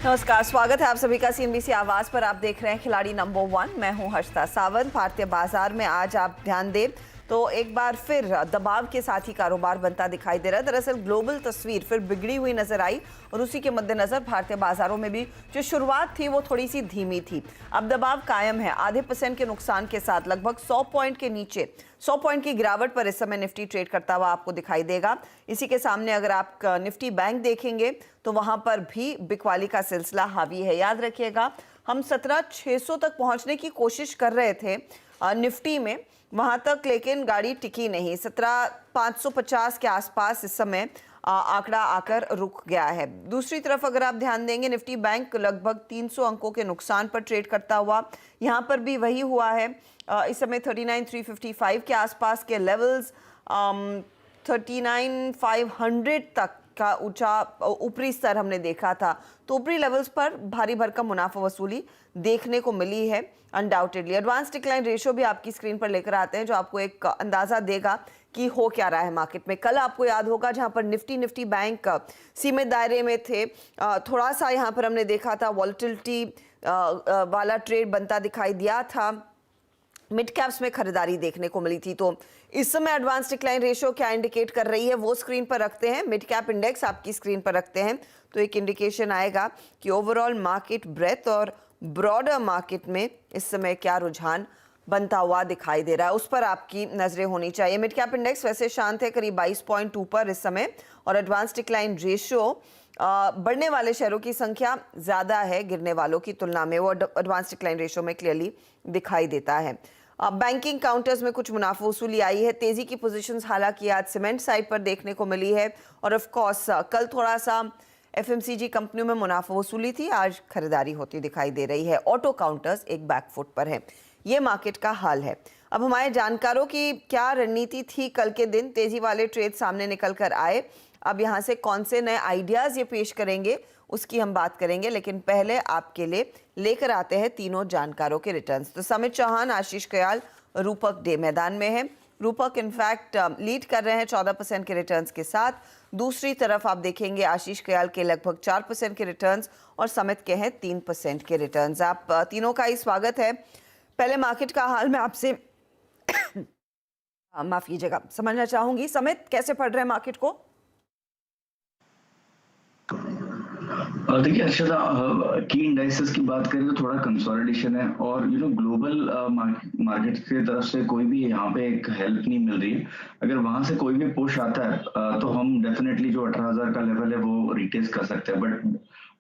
नमस्कार, स्वागत है आप सभी का सीएनबीसी आवाज पर। आप देख रहे हैं खिलाड़ी नंबर 1। मैं हूं हर्षिता सावंत। भारतीय बाजार में आज आप ध्यान दें तो एक बार फिर दबाव के साथ ही कारोबार बनता दिखाई दे रहा है। दरअसल ग्लोबल तस्वीर फिर बिगड़ी हुई नजर आई और उसी के मद्देनजर भारतीय बाजारों में भी जो शुरुआत थी वो थोड़ी सी धीमी थी। अब दबाव कायम है। आधे % के नुकसान के साथ लगभग 100 पॉइंट के नीचे 100 पॉइंट की गिरावट पर इस समय निफ्टी ट्रेड करता हुआ आपको दिखाई देगा। इसी के सामने अगर आप निफ्टी बैंक देखेंगे तो वहां पर भी बिकवाली का सिलसिला हावी है। याद रखिएगा, हम 17,600 तक पहुंचने की कोशिश कर रहे थे निफ्टी में, वहां तक लेकिन गाड़ी टिकी नहीं। 17,550 के आसपास इस समय आंकड़ा आकर रुक गया है। दूसरी तरफ अगर आप ध्यान देंगे, निफ्टी बैंक लगभग 300 अंकों के नुकसान पर ट्रेड करता हुआ, यहां पर भी वही हुआ है। इस समय 39,355 के आसपास के लेवल्स, 39,500 तक का ऊंचा ऊपरी स्तर हमने देखा था। तो ऊपरी लेवल्स पर भारी भरकम मुनाफा वसूली देखने को मिली है अनडाउटेडली। एडवांस डिक्लाइन रेशियो भी आपकी स्क्रीन पर लेकर आते हैं जो आपको एक अंदाजा देगा कि हो क्या रहा है मार्केट में। कल आपको याद होगा जहां पर निफ्टी बैंक सीमित दायरे में थे, थोड़ा सा यहां पर हमने देखा था वॉलेटिलिटी वाला ट्रेड बनता दिखाई दिया था। मिड कैप्स में खरीदारी देखने को मिली थी। तो इस समय एडवांस डिक्लाइन रेशियो क्या इंडिकेट कर रही है वो स्क्रीन पर रखते हैं। मिड कैप इंडेक्स आपकी स्क्रीन पर रखते हैं तो एक इंडिकेशन आएगा कि ओवरऑल मार्केट ब्रेथ और ब्रॉडर मार्केट में इस समय क्या रुझान बनता हुआ दिखाई दे रहा है, उस पर आपकी नजरें होनी चाहिए। मिड कैप इंडेक्स वैसे शांत है, करीब 22.2 पर इस समय, और एडवांस डिक्लाइन रेशियो बढ़ने वाले शेयरों की संख्या ज्यादा है गिरने वालों की तुलना में, वो एडवांस डिक्लाइन रेशियो में क्लियरली दिखाई देता है। बैंकिंग काउंटर्स में कुछ मुनाफा वसूली आई है। तेजी की पोजीशंस हालांकि आज सीमेंट साइड पर देखने को मिली है, और ऑफ कोर्स कल थोड़ा सा एफएमसीजी कंपनियों में मुनाफा वसूली थी, आज खरीदारी होती दिखाई दे रही है। ऑटो काउंटर्स एक बैकफुट पर है। ये मार्केट का हाल है। अब हमारे जानकारों की क्या रणनीति थी कल के दिन, तेजी वाले ट्रेड सामने निकल कर आए। अब यहाँ से कौन से नए आइडियाज ये पेश करेंगे उसकी हम बात करेंगे, लेकिन पहले आपके लिए लेकर आते हैं तीनों जानकारों के रिटर्न्स। तो समित चौहान, आशीष कयाल, रूपक डे मैदान में है। रूपक इनफैक्ट लीड कर रहे हैं 14% के रिटर्न्स के साथ। दूसरी तरफ आप देखेंगे आशीष कयाल के लगभग 4% के रिटर्न्स और समित के हैं 3% के रिटर्न्स। आप तीनों का ही स्वागत है। पहले मार्केट का हाल मैं आपसे माफ कीजिएगा समझना चाहूंगी। समित, कैसे पढ़ रहे हैं मार्केट को? देखिए अर्षदा, की इंडाइसेस की बात करें तो थोड़ा कंसोलिडेशन है, और ग्लोबल मार्केट की तरफ से कोई भी यहाँ पे एक हेल्प नहीं मिल रही है। अगर वहां से कोई भी पुश आता है तो हम डेफिनेटली जो 18,000 का लेवल है वो रिटेस्ट कर सकते हैं। बट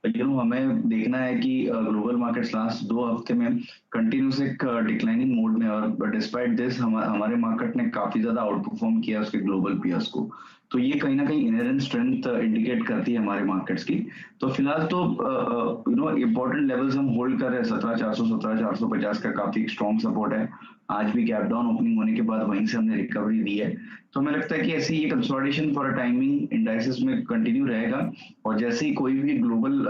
हमें देखना है कि ग्लोबल मार्केट्स लास्ट 2 हफ्ते में कंटिन्यूस एक डिक्लाइनिंग मोड में, और डिस्पाइट दिस हमारे मार्केट ने काफी ज्यादा आउट परफॉर्म किया उसके ग्लोबल पीयर्स को। तो ये कहीं ना कहीं इनहेरेंट स्ट्रेंथ इंडिकेट करती है हमारे मार्केट्स की। तो फिलहाल तो इंपॉर्टेंट लेवल्स हम होल्ड कर रहे हैं। 17,400 17,450 का काफी स्ट्रॉन्ग सपोर्ट है। आज भी गैप डाउन ओपनिंग होने के बाद वहीं से हमने रिकवरी दी है। तो हमें लगता है कि ऐसे ये consolidation for a timing indices में कंटिन्यू रहेगा, और जैसे ही कोई भी ग्लोबल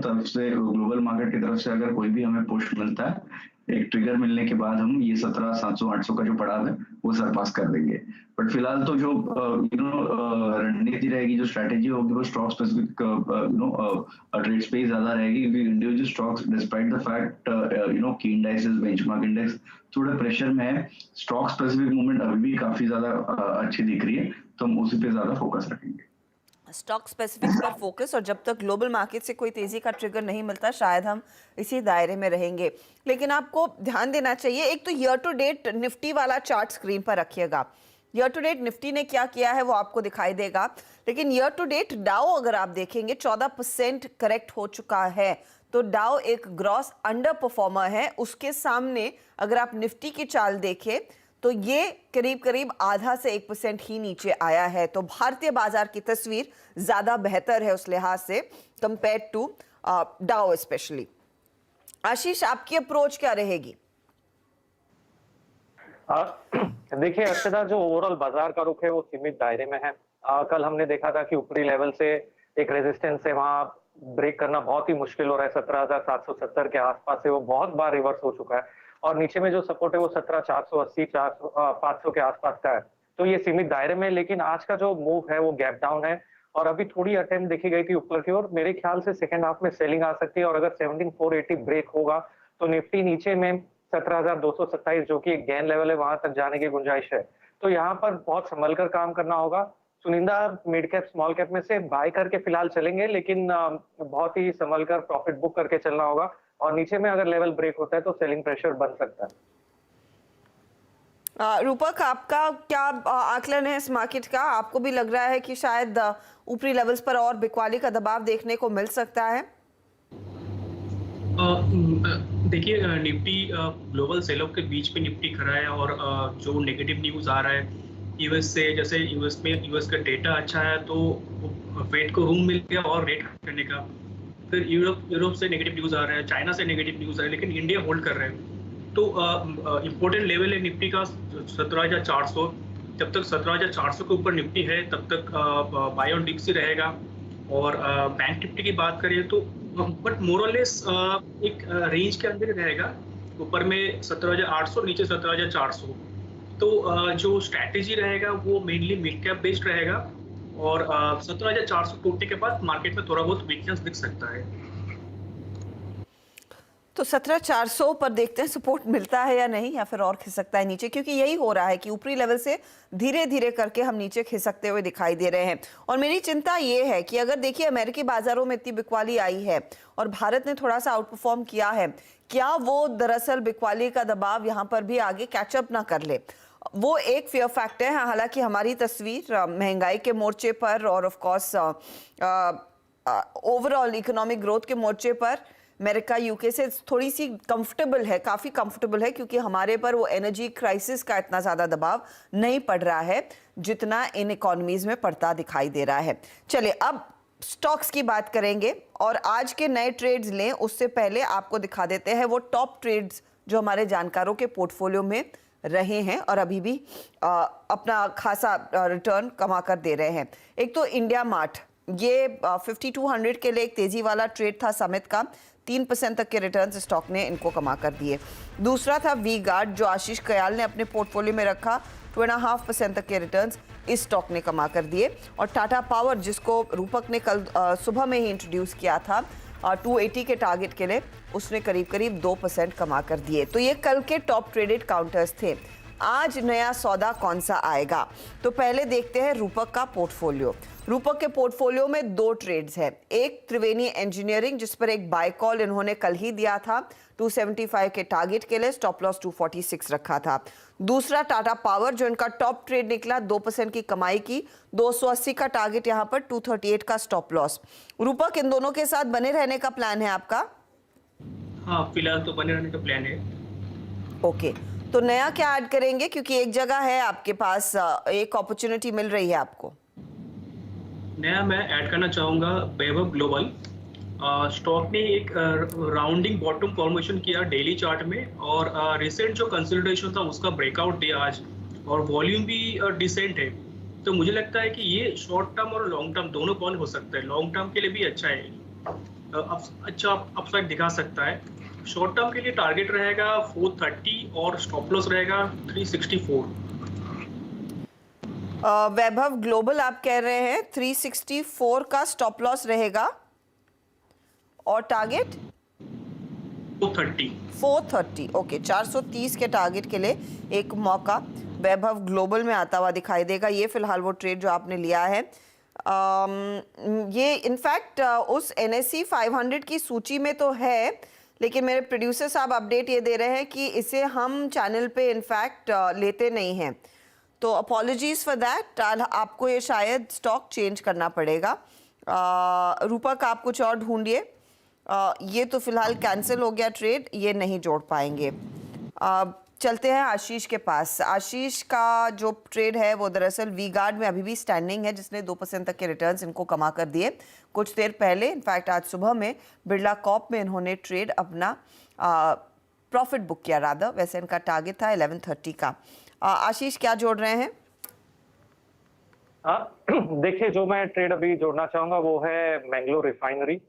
तरफ से, ग्लोबल मार्केट की तरफ से अगर कोई भी हमें पुश मिलता है, एक ट्रिगर मिलने के बाद हम ये 17,700-800 का जो पड़ाव है वो सरपास कर देंगे। बट फिलहाल तो जो रणनीति रहेगी, जो स्ट्रेटेजी होगी, वो स्टॉक स्पेसिफिक ट्रेड पे ज्यादा रहेगी, क्योंकि individual stocks despite the fact की इंडाइसेस, बेंचमार्क इंडेक्स थोड़े प्रेशर में है, स्टॉक स्पेसिफिक मूवमेंट अभी भी काफी ज्यादा अच्छी दिख रही है, तो हम उसी पे ज्यादा फोकस रखेंगे। स्टॉक स्पेसिफिक्स पर फोकस, और जब तक ग्लोबल मार्केट से कोई तेजी का ट्रिगर नहीं मिलता शायद हम इसी दायरे में रहेंगे। लेकिन आपको ध्यान देना चाहिए, एक तो ईयर टू डेट निफ्टी वाला चार्ट स्क्रीन पर रखिएगा। ईयर टू डेट निफ्टी ने क्या किया है वो आपको दिखाई देगा, लेकिन ईयर टू डेट डाउ अगर आप देखेंगे 14% करेक्ट हो चुका है। तो डाउ एक ग्रॉस अंडर परफॉर्मर है। उसके सामने अगर आप निफ्टी की चाल देखें तो ये करीब करीब आधा से 1% ही नीचे आया है। तो भारतीय बाजार की तस्वीर ज्यादा बेहतर है उस लिहाज से कंपेयर टू डाउ स्पेशली। आशीष, आपकी अप्रोच क्या रहेगी? देखिए अर्षदा, जो ओवरऑल बाजार का रुख है वो सीमित दायरे में है। कल हमने देखा था कि ऊपरी लेवल से एक रेजिस्टेंस है, वहां ब्रेक करना बहुत ही मुश्किल हो रहा है। 17,770 के आसपास से वो बहुत बार रिवर्स हो चुका है, और नीचे में जो सपोर्ट है वो 17,480 500 के आसपास का है। तो ये सीमित दायरे में, लेकिन आज का जो मूव है वो गैप डाउन है, और अभी थोड़ी अटेम्प्ट देखी गई थी ऊपर की ओर। मेरे ख्याल से सेकंड हाफ में सेलिंग आ सकती है और अगर 17480 ब्रेक होगा तो निफ्टी नीचे में 17227 जो कि एक गेन लेवल है वहां तक जाने की गुंजाइश है। तो यहाँ पर बहुत संभल कर काम करना होगा। चुनिंदा मिड कैप स्मॉल कैप में से बाय करके फिलहाल चलेंगे, लेकिन बहुत ही संभल कर प्रॉफिट बुक करके चलना होगा और नीचे में अगर लेवल ब्रेक होता है तो सेलिंग प्रेशर बन सकता है। रूपक, आपका क्या आकलन है इस मार्केट का? आपको भी लग रहा है कि शायद ऊपरी लेवल्स पर और बिकवाली का दबाव देखने को मिल सकता है? देखिए, निफ्टी ग्लोबल सेल ऑफ के बीच में निफ्टी खड़ा है और जो नेगेटिव न्यूज़ आ रहा है यूएस से, जैसे यूएस का डेटा अच्छा है तो फेड को रूम मिल गया और रेट करने का। फिर यूरोप से नेगेटिव न्यूज़ आ रहा है, चाइना से नेगेटिव न्यूज़ आ रहा है, लेकिन इंडिया होल्ड कर रहा है। तो इम्पोर्टेंट लेवल है निफ्टी का 17,400। जब तक 17,400 के ऊपर निफ्टी है तब तक बाय ऑन डिप्स ही रहेगा। और बैंक निफ्टी की बात करें तो बट मोरलेस एक रेंज के अंदर ही रहेगा, ऊपर में 17,800, नीचे 17,400। तो जो स्ट्रैटेजी रहेगा वो मेनली मिड कैप बेस्ड रहेगा और 17,400 टूटने के बाद मार्केट में थोड़ा बहुत वीकनेस दिख सकता है। तो 17,400 पर देखते हैं सपोर्ट मिलता है या नहीं, या फिर और खिसकता है नीचे, क्योंकि यही हो रहा है कि ऊपरी लेवल से धीरे धीरे करके हम नीचे खिसकते हुए दिखाई दे रहे हैं। और मेरी चिंता ये है कि अगर देखिए अमेरिकी बाजारों में इतनी बिकवाली आई है और भारत ने थोड़ा सा आउट परफॉर्म किया है, क्या वो दरअसल बिकवाली का दबाव यहाँ पर भी आगे कैचअप ना कर ले? वो एक फेयर फैक्ट है। हालांकि हमारी तस्वीर महंगाई के मोर्चे पर और of course overall economic growth के मोर्चे पर अमेरिका यूके से थोड़ी सी कंफर्टेबल है, काफ़ी कंफर्टेबल है, क्योंकि हमारे पर वो एनर्जी क्राइसिस का इतना ज़्यादा दबाव नहीं पड़ रहा है जितना इन इकोनॉमीज में पड़ता दिखाई दे रहा है। चलिए अब स्टॉक्स की बात करेंगे और आज के नए ट्रेड्स लें उससे पहले आपको दिखा देते हैं वो टॉप ट्रेड्स जो हमारे जानकारों के पोर्टफोलियो में रहे हैं और अभी भी अपना खासा रिटर्न कमा कर दे रहे हैं। एक तो इंडिया मार्ट, ये 5200 के लिए एक तेजी वाला ट्रेड था समिट का, 3% तक के रिटर्न्स स्टॉक ने इनको कमा कर दिए। दूसरा था वी गार्ड जो आशीष कयाल ने अपने पोर्टफोलियो में रखा, 2.5% तक के रिटर्न्स इस स्टॉक ने कमा कर दिए। और टाटा पावर जिसको रूपक ने कल सुबह में ही इंट्रोड्यूस किया था 280 के टारगेट के लिए, उसने करीब करीब 2% कमा कर दिए। तो ये कल के टॉप ट्रेडेड काउंटर्स थे। आज नया सौदा कौन सा आएगा? तो पहले देखते हैं रूपक का पोर्टफोलियो। रूपक के पोर्टफोलियो में दो ट्रेड्स हैं। एक त्रिवेणी इंजीनियरिंग जिस पर एक बाय कॉल इन्होंने कल ही दिया था, 275 के टारगेट के लिए, स्टॉप लॉस 246 रखा था। दूसरा टाटा पावर जो इनका टॉप ट्रेड निकला, 2% की कमाई की, 280 का टारगेट, यहाँ पर 238 का स्टॉप लॉस। रूपक, इन दोनों के साथ बने रहने का प्लान है आपका? हाँ, फिलहाल तो बने रहने का प्लान है। ओके, तो नया क्या ऐड करेंगे, क्योंकि एक जगह है आपके पास, एक अपॉर्चुनिटी मिल रही है आपको? नया मैं ऐड करना चाहूँगा वैभव ग्लोबल। स्टॉक ने एक राउंडिंग बॉटम फॉर्मेशन किया डेली चार्ट में और रिसेंट जो कंसोलिडेशन था उसका ब्रेकआउट दिया आज और वॉल्यूम भी डिसेंट है। तो मुझे लगता है कि ये शॉर्ट टर्म और लॉन्ग टर्म दोनों कॉल हो सकता है। लॉन्ग टर्म के लिए भी अच्छा है, अच्छा अपसाइड दिखा सकता है। शॉर्ट टर्म के लिए टारगेट रहेगा 430 और स्टॉप लॉस रहेगा 364। वैभव ग्लोबल आप कह रहे हैं 364 का स्टॉप लॉस रहेगा और टारगेट 430। ओके, 430 के टारगेट के लिए एक मौका वैभव ग्लोबल में आता हुआ दिखाई देगा। ये फिलहाल वो ट्रेड जो आपने लिया है, ये इनफैक्ट उस NSE 500 की सूची में तो है, लेकिन मेरे प्रोड्यूसर साहब अपडेट ये दे रहे हैं कि इसे हम चैनल पे इनफैक्ट लेते नहीं हैं, तो अपॉलॉजीज फॉर दैट। आपको ये शायद स्टॉक चेंज करना पड़ेगा। रूपक, आप कुछ और ढूंढिए। ये तो फिलहाल कैंसिल हो गया ट्रेड, ये नहीं जोड़ पाएंगे। चलते हैं आशीष के पास। आशीष का जो ट्रेड है वो दरअसल वी गार्ड में अभी भी स्टैंडिंग है, जिसने 2% तक के रिटर्न्स इनको कमा कर दिए कुछ देर पहले। इनफैक्ट आज सुबह में बिरला कॉप में इन्होंने ट्रेड अपना प्रॉफिट बुक किया रादर, वैसे इनका टारगेट था 1130 का। आशीष, क्या जोड़ रहे हैं? देखिए, जो मैं ट्रेड अभी जोड़ना चाहूंगा वो है मैंगलोर रिफाइनरी,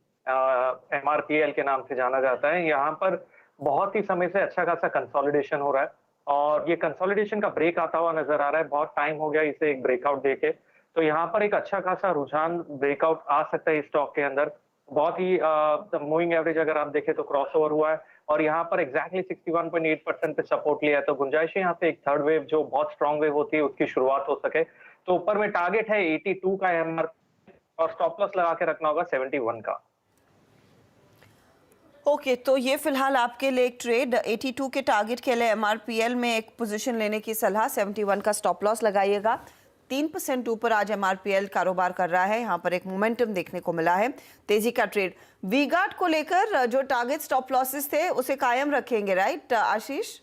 MRPL के नाम से जाना जाता है। यहाँ पर बहुत ही समय से अच्छा खासा कंसोलिडेशन हो रहा है और ये कंसोलिडेशन का ब्रेक आता हुआ नजर आ रहा है। बहुत टाइम हो गया इसे एक ब्रेकआउट देके। तो यहाँ पर एक अच्छा खासा रुझान ब्रेकआउट आ सकता है इस स्टॉक के अंदर। बहुत ही मूविंग एवरेज अगर आप देखें तो क्रॉसओवर हुआ है और यहाँ पर एग्जैक्टली 61.8% पे सपोर्ट लिया है। तो गुंजाइश है यहाँ पे एक थर्ड वेव जो बहुत स्ट्रॉन्ग वेव होती है उसकी शुरुआत हो सके। तो ऊपर में टारगेट है 82 का एमआर और स्टॉप लॉस लगा के रखना होगा 71 का। ओके, तो ये फिलहाल आपके लिए एक ट्रेड 82 के टारगेट के लिए एमआरपीएल में एक पोजीशन लेने की सलाह, 71 का स्टॉप लॉस लगाइएगा। 3% ऊपर आज एमआरपीएल कारोबार कर रहा है, यहाँ पर एक मोमेंटम देखने को मिला है, तेजी का ट्रेड। वी-गार्ड को लेकर जो टारगेट स्टॉप लॉसेस थे उसे कायम रखेंगे, राइट आशीष?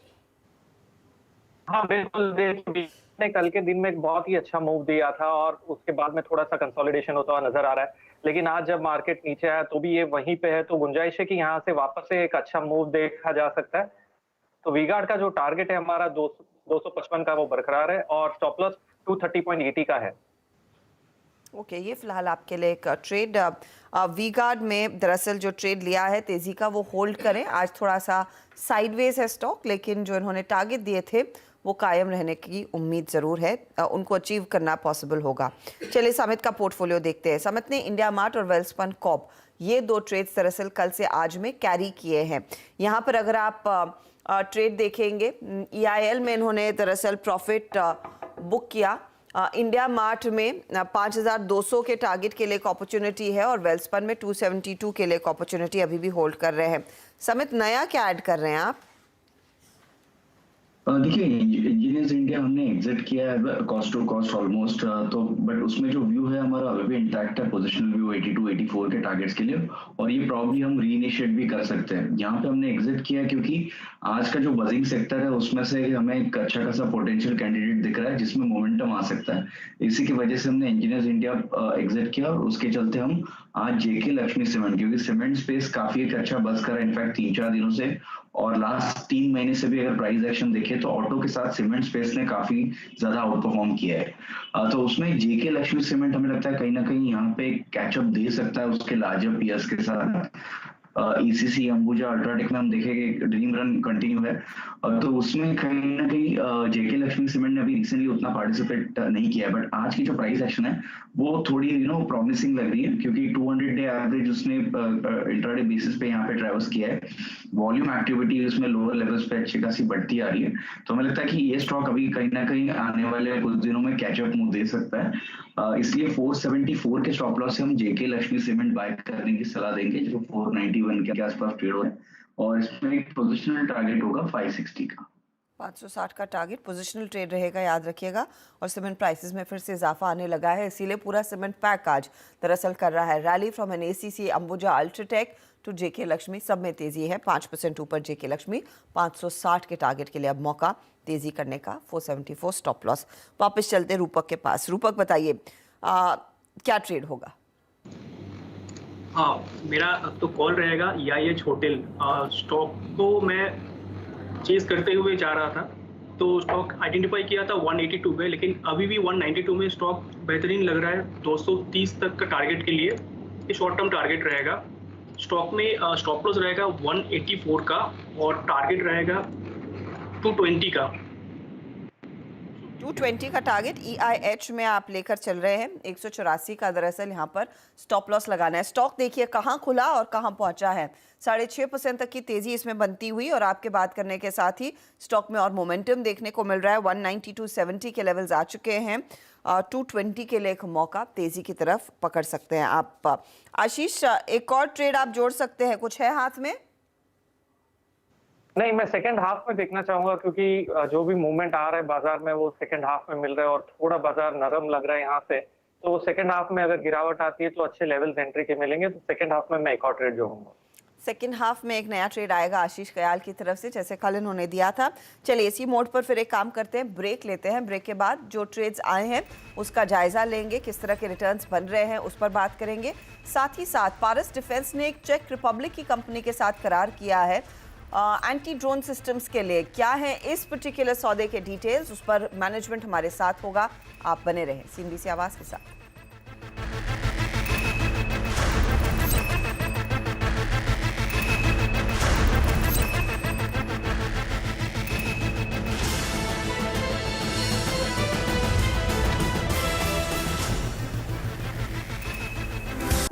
हाँ बिल्कुल, ने कल के दिन में एक बहुत ही अच्छा मूव दिया था और उसके बाद में थोड़ा सा कंसोलिडेशन होता हुआ नजर आ रहा है, लेकिन आज जब मार्केट नीचे आया तो भी ये वहीं पे है। तो गुंजाइश है कि यहाँ से वापस से एक अच्छा मूव देखा जा सकता है। तो वी-गार्ड का जो टारगेट है हमारा 255 का वो बरकरार है और स्टॉप लॉस 230.80 का है। ओके, ये फिलहाल आपके लिए एक ट्रेड। वी-गार्ड में दरअसल जो ट्रेड लिया है तेजी का वो होल्ड करें। आज थोड़ा सा साइडवेज है स्टॉक, लेकिन जो इन्होंने टारगेट दिए थे वो कायम रहने की उम्मीद ज़रूर है, उनको अचीव करना पॉसिबल होगा। चलिए समित का पोर्टफोलियो देखते हैं। समित ने इंडिया मार्ट और वेल्सपन कॉर्प ये दो ट्रेड्स दरअसल कल से आज में कैरी किए हैं। यहाँ पर अगर आप ट्रेड देखेंगे, EIL में इन्होंने दरअसल प्रॉफिट बुक किया। इंडिया मार्ट में 5200 के टारगेट के लिए एक अपॉर्चुनिटी है और वेल्सपन में 272 के लिए एक अपॉर्चुनिटी अभी भी होल्ड कर रहे हैं। समित, नया क्या ऐड कर रहे हैं आप? देखिए, इंजीनियर्स इंडिया हमने एग्जिट किया है कॉस्ट टू कॉस्ट ऑलमोस्ट, तो बट उसमें जो व्यू है हमारा अभी भी इंटैक्ट है, पोजिशनल व्यू 82-84 के टारगेट्स के लिए, और ये प्रॉब्ली हम रीइनिशिएट भी कर सकते हैं। यहाँ पे हमने एग्जिट किया क्योंकि आज का जो बजिंग सेक्टर है उसमें से हमें एक अच्छा खासा पोटेंशियल कैंडिडेट दिख रहा है जिसमें मोमेंटम आ सकता है। इसी की वजह से हमने इंजीनियर्स इंडिया एग्जिट किया और उसके चलते हम आज जेके लक्ष्मी सीमेंट, क्योंकि सीमेंट स्पेस काफी एक अच्छा बज कर है इनफैक्ट 3-4 दिनों से, और लास्ट 3 महीने से भी अगर प्राइस एक्शन देखें तो ऑटो के साथ सीमेंट स्पेस ने काफी ज्यादा आउट परफॉर्म किया है। तो उसमें जेके लक्ष्मी सीमेंट हमें लगता है कहीं ना कहीं यहाँ पे कैचअप दे सकता है उसके लार्जर पीयर्स के साथ। ECC, अंबुजा, अल्ट्राटेक में हम देखेंगे ड्रीम रन कंटिन्यू है, तो उसमें कहीं ना कहीं जेके लक्ष्मी सीमेंट ने अभी रिसेंटली उतना पार्टिसिपेट नहीं किया है, बट आज की जो प्राइस एक्शन है वो थोड़ी प्रॉमिसिंग लग रही है, क्योंकि 200 डे एवरेज उसने इंट्राडे बेसिस पे यहाँ पे ट्रैवर्स किया है। वॉल्यूम एक्टिविटी उसमें लोअर लेवल्स पे अच्छी खासी बढ़ती आ रही है, तो हमें लगता है कि ये स्टॉक अभी कहीं ना कहीं आने वाले कुछ दिनों में कैचअप मूव दे सकता है। इसलिए 474 के स्टॉप लॉस से हम जेके लक्ष्मी सीमेंट बाय करने की सलाह देंगे, जो 491 के आसपास ट्रेड हो रहा है, और इसमें एक पोजिशनल टारगेट होगा 560 का। 560 का टारगेट पोजिशनल ट्रेड रहेगा, याद रखिएगा। और सीमेंट प्राइसेस में फिर से इजाफा आने लगा है, इसीलिए पूरा सीमेंट पैक आज दरअसल कर रहा है rally from NACC, Ambuja, UltraTech to JK Lakshmi, सब में तेजी है। 5% ऊपर जेके लक्ष्मी, 560 के टारगेट के लिए अब मौका तेजी करने का, 474 स्टॉप लॉस। वापस चलते रूपक के पास। रूपक, बताइए क्या ट्रेड होगा? हाँ, मेरा तो कॉल रहेगा EIH होटल। स्टॉक को मैं चेज करते हुए जा रहा था, तो स्टॉक आइडेंटिफाई किया था 182 पे, लेकिन अभी भी 192 में स्टॉक बेहतरीन लग रहा है। 230 तक का टारगेट के लिए ये शॉर्ट टर्म टारगेट रहेगा। स्टॉक में स्टॉप लॉस रहेगा 184 का और टारगेट रहेगा 220 का। 220 का टारगेट EIH में आप लेकर चल रहे हैं। 184 का दरअसल यहाँ पर स्टॉप लॉस लगाना है। स्टॉक देखिए कहाँ खुला और कहाँ पहुंचा है। 6.5% तक की तेजी इसमें बनती हुई, और आपके बात करने के साथ ही स्टॉक में और मोमेंटम देखने को मिल रहा है। 192.70 के लेवल्स आ चुके हैं। 220 के लिए एक मौका तेजी की तरफ पकड़ सकते हैं आप। आशीष, एक और ट्रेड आप जोड़ सकते हैं, कुछ है हाथ में? नहीं, मैं सेकंड हाफ में देखना चाहूंगा, क्योंकि जो भी मूवमेंट आ रहा है बाजार में वो सेकंड हाफ में मिल रहा है और थोड़ा बाजार नरम लग रहा है यहाँ से। तो सेकंड हाफ में अगर गिरावट आती है तो अच्छे लेवल्स एंट्री के मिलेंगे, तो सेकंड हाफ में मैं एक और ट्रेड जोड़ूंगा। सेकेंड हाफ में एक नया ट्रेड आएगा आशीष कयाल की तरफ से, जैसे कल इन्होंने दिया था। चलिए इसी मोड पर फिर एक काम करते हैं, ब्रेक लेते हैं। ब्रेक के बाद जो ट्रेड्स आए हैं उसका जायजा लेंगे, किस तरह के रिटर्न्स बन रहे हैं उस पर बात करेंगे। साथ ही साथ पारस डिफेंस ने एक चेक रिपब्लिक की कंपनी के साथ करार किया है एंटी ड्रोन सिस्टम्स के लिए। क्या है इस पर्टिकुलर सौदे के डिटेल्स, उस पर मैनेजमेंट हमारे साथ होगा। आप बने रहें CNBC आवाज के साथ।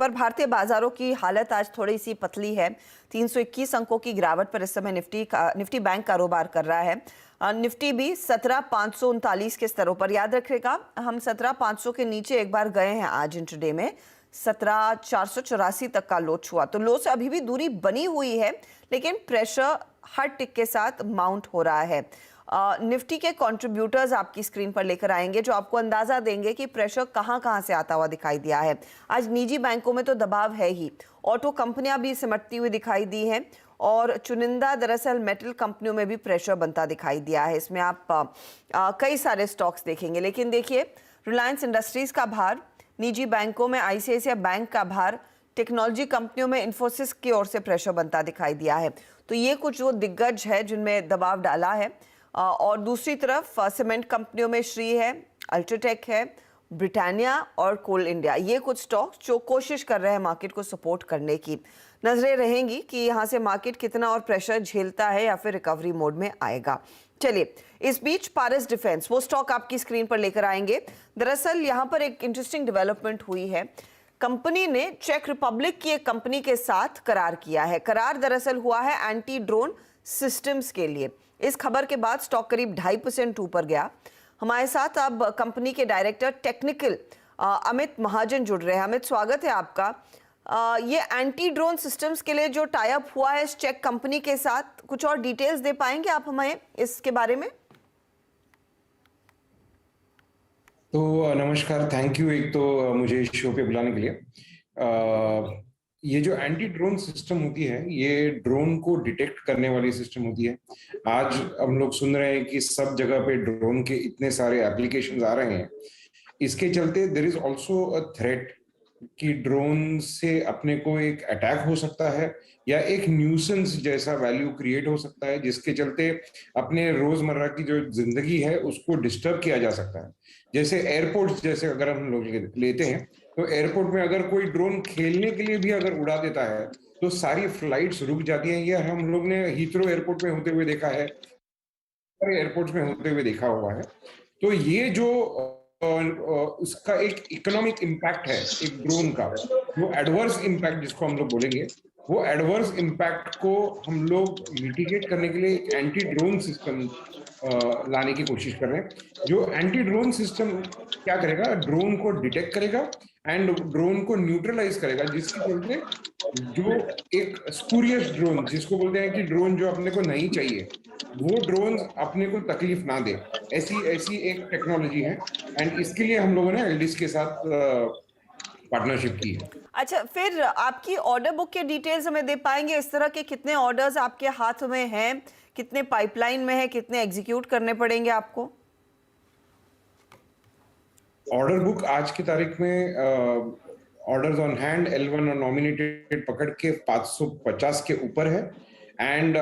पर भारतीय बाजारों की हालत आज थोड़ी सी पतली है। 321 अंकों की गिरावट पर इस समय निफ्टी बैंक कारोबार कर रहा है। निफ्टी भी 17,539 के स्तरों पर, याद रखिएगा हम 17,500 के नीचे एक बार गए हैं आज इंट्राडे में। 17,484 तक का लो छुआ, तो लो से अभी भी दूरी बनी हुई है, लेकिन प्रेशर हर टिक के साथ माउंट हो रहा है। निफ्टी के कंट्रीब्यूटर्स आपकी स्क्रीन पर लेकर आएंगे जो आपको अंदाजा देंगे कि प्रेशर कहां से आता हुआ दिखाई दिया है। आज निजी बैंकों में तो दबाव है ही, ऑटो कंपनियां भी सिमटती हुई दिखाई दी हैं और चुनिंदा दरअसल मेटल कंपनियों में भी प्रेशर बनता दिखाई दिया है। इसमें आप कई सारे स्टॉक्स देखेंगे, लेकिन देखिए रिलायंस इंडस्ट्रीज का भार, निजी बैंकों में आईसीआईसीआई बैंक का भार, टेक्नोलॉजी कंपनियों में इन्फोसिस की ओर से प्रेशर बनता दिखाई दिया है। तो ये कुछ वो दिग्गज है जिनमें दबाव डाला है। और दूसरी तरफ सीमेंट कंपनियों में श्री है, अल्ट्राटेक है, ब्रिटानिया और कोल इंडिया, ये कुछ स्टॉक्स जो कोशिश कर रहे हैं मार्केट को सपोर्ट करने की। नजरें रहेंगी कि यहाँ से मार्केट कितना और प्रेशर झेलता है या फिर रिकवरी मोड में आएगा। चलिए, इस बीच पारस डिफेंस, वो स्टॉक आपकी स्क्रीन पर लेकर आएंगे। दरअसल यहाँ पर एक इंटरेस्टिंग डेवलपमेंट हुई है। कंपनी ने चेक रिपब्लिक की एक कंपनी के साथ करार किया है। करार दरअसल हुआ है एंटी ड्रोन सिस्टम्स के लिए। इस खबर के बाद स्टॉक करीब 2.5% ऊपर गया। हमारे साथ अब कंपनी के डायरेक्टर टेक्निकल अमित महाजन जुड़ रहे हैं। अमित, स्वागत है आपका। ये एंटी ड्रोन सिस्टम्स के लिए जो टाई अप हुआ है इस चेक कंपनी के साथ, कुछ और डिटेल्स दे पाएंगे आप हमें इसके बारे में? तो नमस्कार, थैंक यू एक तो मुझे इस शो पे बुलाने के लिए। ये जो एंटी ड्रोन सिस्टम होती है, ये ड्रोन को डिटेक्ट करने वाली सिस्टम होती है। आज हम लोग सुन रहे हैं कि सब जगह पे ड्रोन के इतने सारे एप्लीकेशंस आ रहे हैं। इसके चलते there is also a threat कि ड्रोन से अपने को एक अटैक हो सकता है या एक न्यूसेंस जैसा वैल्यू क्रिएट हो सकता है, जिसके चलते अपने रोजमर्रा की जो जिंदगी है उसको डिस्टर्ब किया जा सकता है। जैसे एयरपोर्ट जैसे अगर हम लोग लेते हैं, तो एयरपोर्ट में अगर कोई ड्रोन खेलने के लिए भी अगर उड़ा देता है तो सारी फ्लाइट्स रुक जाती हैं। यह हम लोग ने हीथ्रो एयरपोर्ट में होते हुए देखा है, एयरपोर्ट्स में होते हुए देखा हुआ है। तो ये जो उसका एक इकोनॉमिक इम्पैक्ट है एक ड्रोन का, वो एडवर्स इम्पैक्ट जिसको हम लोग बोलेंगे, वो एडवर्स इम्पैक्ट को हम लोग मिटिगेट करने के लिए एक एंटी ड्रोन सिस्टम लाने की कोशिश कर रहे हैं। जो एंटी ड्रोन सिस्टम क्या करेगा, ड्रोन को डिटेक्ट करेगा एंड ड्रोन को न्यूट्रलाइज करेगा, जिसके चलते जो एक स्पूरियस ड्रोन जिसको बोलते हैं कि ड्रोन जो अपने को नहीं चाहिए, वो ड्रोन अपने को तकलीफ ना दे, ऐसी एक टेक्नोलॉजी है। एंड इसके लिए हम लोगों ने एलडीएस के साथ पार्टनरशिप की है। अच्छा, फिर आपकी ऑर्डर बुक के डिटेल्स हमें दे पाएंगे? इस तरह के कितने ऑर्डर्स आपके हाथ में हैं, कितने पाइपलाइन में है, कितने एग्जीक्यूट करने पड़ेंगे आपको? ऑर्डर बुक आज की तारीख में ऑर्डर्स ऑन हैंड L1 और नॉमिनेटेड पकड़ के 550 के ऊपर है। एंड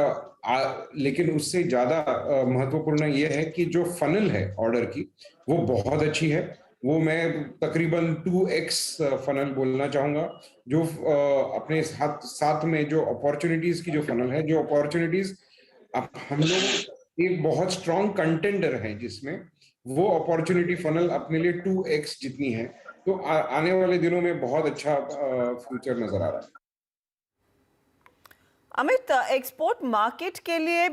लेकिन उससे ज्यादा महत्वपूर्ण ये है कि जो फनल है ऑर्डर की, वो बहुत अच्छी है। वो मैं तकरीबन 2x फनल बोलना चाहूंगा। जो अपने साथ में जो अपॉर्चुनिटीज की जो फनल है, जो अपॉर्चुनिटीज हम लोग एक बहुत स्ट्रॉन्ग कंटेंडर है जिसमें वो अपॉर्चुनिटी फनल अपने लिए 2x जितनी है। तो आने वाले दिनों में बहुत अच्छा फ्यूचर नजर आ रहा है। अमित, एक्सपोर्ट मार्केट के लिए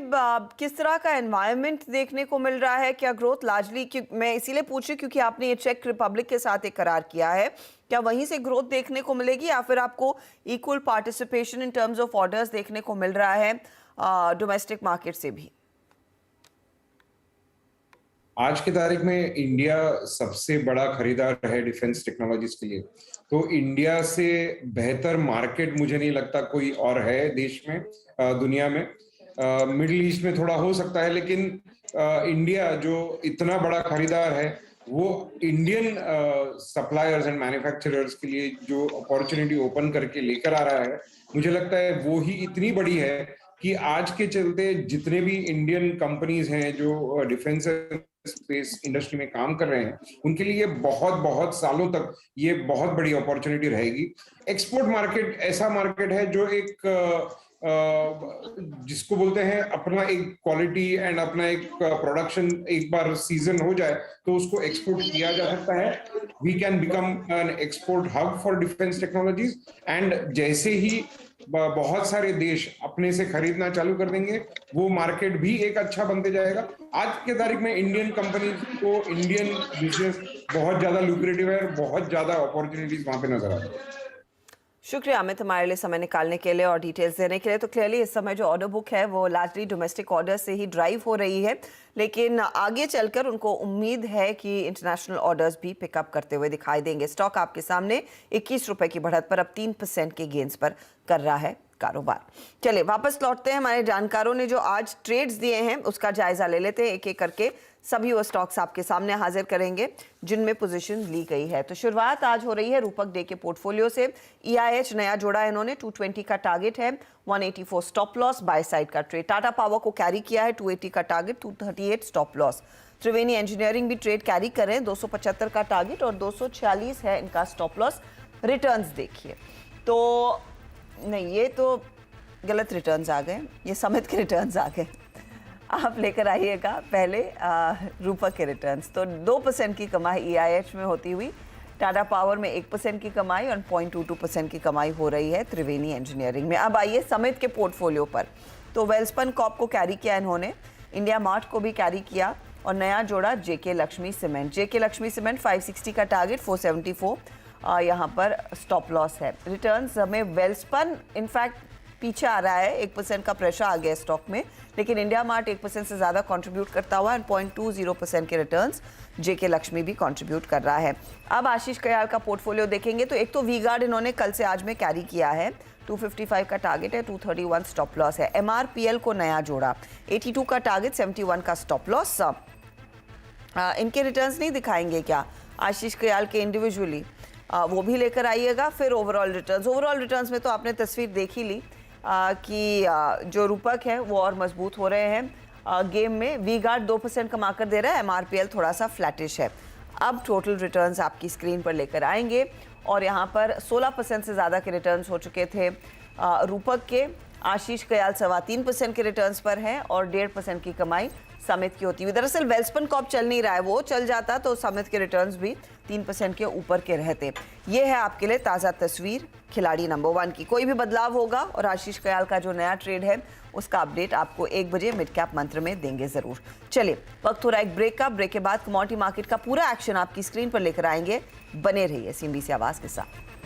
किस तरह का एनवायरनमेंट देखने को मिल रहा है? क्या ग्रोथ लार्जली, मैं इसीलिए पूछ रही क्योंकि आपने ये चेक रिपब्लिक के साथ एक करार किया है, क्या वहीं से ग्रोथ देखने को मिलेगी या फिर आपको equal participation in terms of orders देखने को मिल रहा है डोमेस्टिक मार्केट से भी? आज की तारीख में इंडिया सबसे बड़ा खरीदार है डिफेंस टेक्नोलॉजीज के लिए। तो इंडिया से बेहतर मार्केट मुझे नहीं लगता कोई और है देश में, दुनिया में। मिडिल ईस्ट में थोड़ा हो सकता है, लेकिन इंडिया जो इतना बड़ा खरीदार है, वो इंडियन सप्लायर्स एंड मैन्युफैक्चरर्स के लिए जो अपॉर्चुनिटी ओपन करके लेकर आ रहा है, मुझे लगता है वो ही इतनी बड़ी है कि आज के चलते जितने भी इंडियन कंपनीज हैं जो डिफेंस स्पेस इंडस्ट्री में काम कर रहे हैं, उनके लिए बहुत सालों तक ये बहुत बड़ी अपॉर्चुनिटी रहेगी। एक्सपोर्ट मार्केट ऐसा मार्केट है जो एक जिसको बोलते हैं अपना एक क्वालिटी एंड अपना एक प्रोडक्शन एक बार सीजन हो जाए तो उसको एक्सपोर्ट किया जा सकता है। We can become an export hub for defence technologies and जैसे ही बहुत सारे देश अपने से खरीदना चालू कर देंगे वो मार्केट भी एक अच्छा बनते जाएगा। आज के तारीख में इंडियन कंपनीज को इंडियन बिजनेस बहुत ज्यादा लुक्रेटिव है, बहुत ज्यादा अपॉर्चुनिटीज वहां पे नजर आ रही है। शुक्रिया अमित हमारे लिए समय निकालने के लिए और डिटेल्स देने के लिए। तो क्लियरली इस समय जो ऑर्डर बुक है वो लार्जली डोमेस्टिक ऑर्डर से ही ड्राइव हो रही है, लेकिन आगे चलकर उनको उम्मीद है कि इंटरनेशनल ऑर्डर्स भी पिकअप करते हुए दिखाई देंगे। स्टॉक आपके सामने 21 रुपए की बढ़त पर अब 3% के गेंस पर कर रहा है कारोबार। चलिए वापस लौटते हैं, हमारे जानकारों ने जो आज ट्रेड्स दिए हैं उसका जायजा ले लेते हैं एक एक करके। सभी वो स्टॉक्स आपके सामने हाजिर करेंगे जिनमें पोजीशन ली गई है। तो शुरुआत आज हो रही है रूपक डे के पोर्टफोलियो से। EIH नया जोड़ा है इन्होंने, 220 का टारगेट है, 184 स्टॉप लॉस, बाय साइड का ट्रेड। टाटा पावर को कैरी किया है, 280 का टारगेट, 238 स्टॉप लॉस। त्रिवेणी इंजीनियरिंग भी ट्रेड कैरी कर रहे हैं, 275 का टारगेट और 246 है इनका स्टॉप लॉस। रिटर्न्स देखिए तो नहीं, ये तो गलत रिटर्न्स आ गए, ये समित के रिटर्न्स आ गए। आप लेकर आइएगा पहले रूपक के रिटर्न्स। तो 2% की कमाई EIH में होती हुई, टाटा पावर में 1% की कमाई और 0.22% की कमाई हो रही है त्रिवेणी इंजीनियरिंग में। अब आइए समित के पोर्टफोलियो पर। तो वेल्सपन कॉर्प को कैरी किया इन्होंने, इंडिया मार्ट को भी कैरी किया और नया जोड़ा JK Lakshmi cement. JK Lakshmi cement 560 का टारगेट, 474 यहाँ पर स्टॉप लॉस है। रिटर्न्स में वेल्सपन इनफैक्ट पीछे आ रहा है, 1% का प्रेशर आ गया स्टॉक में, लेकिन इंडिया मार्ट 1% से ज़्यादा कंट्रीब्यूट करता हुआ है। 0.20% के रिटर्न्स JK लक्ष्मी भी कंट्रीब्यूट कर रहा है। अब आशीष कयाल का पोर्टफोलियो देखेंगे तो एक तो वी-गार्ड इन्होंने कल से आज में कैरी किया है, 255 का टारगेट है, 231 स्टॉप लॉस है। MRPL को नया जोड़ा, 82 का टारगेट, 71 का स्टॉप लॉस। इनके रिटर्न्स नहीं दिखाएंगे क्या आशीष कयाल के इंडिविजुअली, वो भी लेकर आइएगा। फिर ओवरऑल रिटर्न्स में तो आपने तस्वीर देख ही ली कि जो रूपक है वो और मजबूत हो रहे हैं गेम में। वी-गार्ड 2% कमा कर दे रहा है, MRPL थोड़ा सा फ्लैटिश है। अब टोटल रिटर्न्स आपकी स्क्रीन पर लेकर आएंगे और यहाँ पर 16% से ज़्यादा के रिटर्न्स हो चुके थे रूपक के। आशीष कयाल 3.25% के रिटर्न्स पर हैं और 1.5% की कमाई समित की होती हुई। दरअसल वेल्सपन कॉर्प चल नहीं रहा है, वो चल जाता तो समित के रिटर्न्स भी 3% के ऊपर के रहते। ये है आपके लिए ताज़ा तस्वीर खिलाड़ी नंबर 1 की। कोई भी बदलाव होगा और आशीष कयाल का जो नया ट्रेड है उसका अपडेट आपको 1 बजे मिड कैप मंत्र में देंगे ज़रूर। चलिए वक्त हो रहा है एक ब्रेक का। ब्रेक के बाद कमोडिटी मार्केट का पूरा एक्शन आपकी स्क्रीन पर लेकर आएंगे। बने रहिए CNBC आवाज़ के साथ।